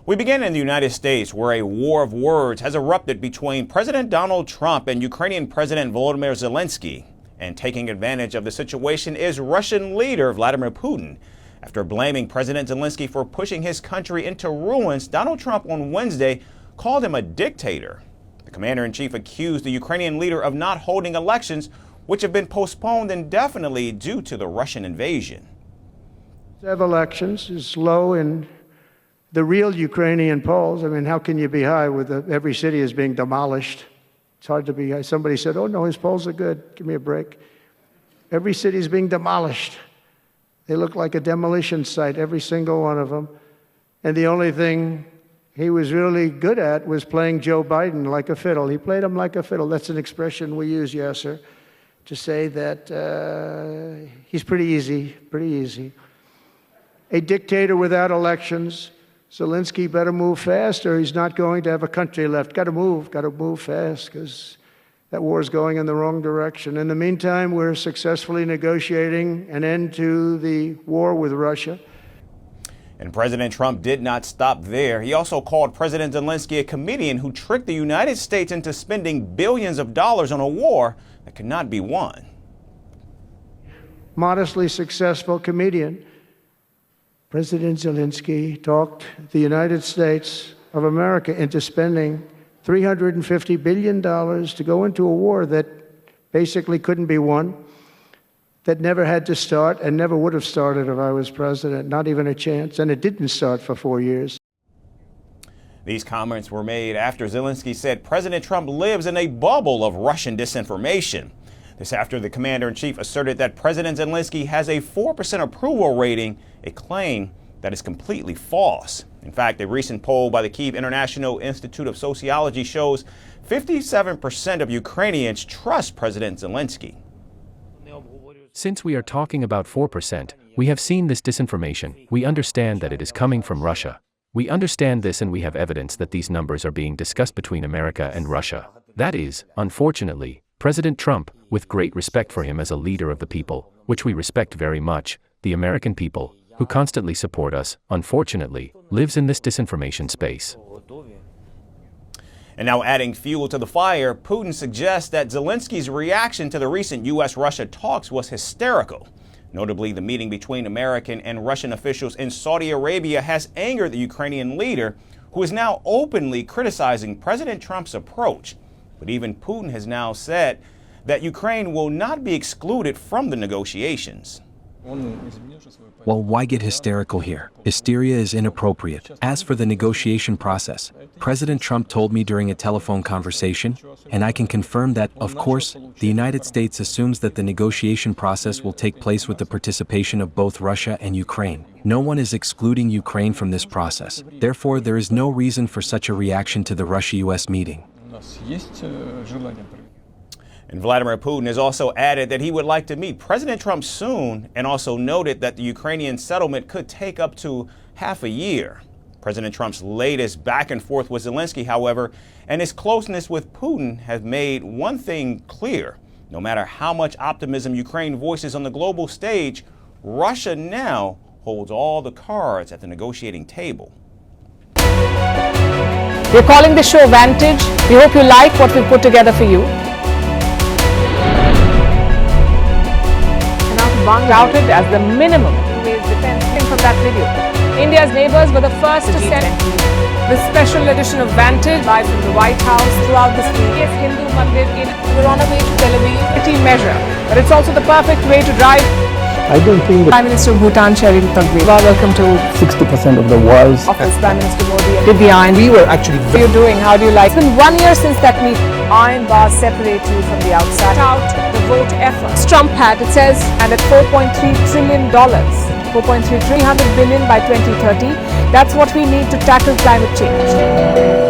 We begin in the United States, where a war of words has erupted between President Donald Trump and Ukrainian President Volodymyr Zelensky. And taking advantage of the situation is Russian leader Vladimir Putin. After blaming President Zelensky for pushing his country into ruins, Donald Trump on Wednesday called him a dictator. The commander-in-chief accused the Ukrainian leader of not holding elections, which have been postponed indefinitely due to the Russian invasion. Have elections is low in the real Ukrainian polls. I mean, how can you be high with every city is being demolished? It's hard to be high. Somebody said, oh no, his polls are good. Give me a break. Every city is being demolished. They look like a demolition site, every single one of them. And the only thing he was really good at was playing Joe Biden like a fiddle. He played him like a fiddle. That's an expression we use, Yasser, to say that he's pretty easy. A dictator without elections. Zelensky better move fast or he's not going to have a country left. Got to move fast because that war is going in the wrong direction. In the meantime, we're successfully negotiating an end to the war with Russia. And President Trump did not stop there. He also called President Zelensky a comedian who tricked the United States into spending billions of dollars on a war that could not be won. Modestly successful comedian. President Zelensky talked the United States of America into spending $350 billion to go into a war that basically couldn't be won, that never had to start and never would have started if I was president, not even a chance, and it didn't start for 4 years. These comments were made after Zelensky said President Trump lives in a bubble of Russian disinformation. This after the commander-in-chief asserted that President Zelensky has a 4% approval rating, a claim that is completely false. In fact, a recent poll by the Kyiv International Institute of Sociology shows 57% of Ukrainians trust President Zelensky. Since we are talking about 4%, we have seen this disinformation. We understand that it is coming from Russia. We understand this and we have evidence that these numbers are being discussed between America and Russia. That is, unfortunately, President Trump, with great respect for him as a leader of the people, which we respect very much, the American people, who constantly support us, unfortunately, lives in this disinformation space. And now adding fuel to the fire, Putin suggests that Zelensky's reaction to the recent U.S.-Russia talks was hysterical. Notably, the meeting between American and Russian officials in Saudi Arabia has angered the Ukrainian leader, who is now openly criticizing President Trump's approach. But even Putin has now said that Ukraine will not be excluded from the negotiations. Well, why get hysterical here? Hysteria is inappropriate. As for the negotiation process, President Trump told me during a telephone conversation, and I can confirm that, of course, the United States assumes that the negotiation process will take place with the participation of both Russia and Ukraine. No one is excluding Ukraine from this process. Therefore, there is no reason for such a reaction to the Russia-US meeting. And Vladimir Putin has also added that he would like to meet President Trump soon, and also noted that the Ukrainian settlement could take up to half a year. President Trump's latest back and forth with Zelensky, however, and his closeness with Putin have made one thing clear. No matter how much optimism Ukraine voices on the global stage, Russia now holds all the cards at the negotiating table. We're calling the show Vantage. We hope you like what we put together for you. Touted as the minimum defense from that video. India's neighbors were the first to send the special edition of Vantage live from the White House throughout the city. Hindu Mandir in we're on our way to Tel Aviv. City measure, but it's also the perfect way to drive. I don't think Prime Minister of Bhutan, Sherin Thagbir. Welcome to 60% of the world's office. Prime Minister Modi did the iron. We were actually. What are you doing? How do you like? It's been 1 year since that meeting. Iron bars separate you from the outside. Out the vote effort. Trump had, it says, and at $4.3 trillion, 300 billion by 2030. That's what we need to tackle climate change.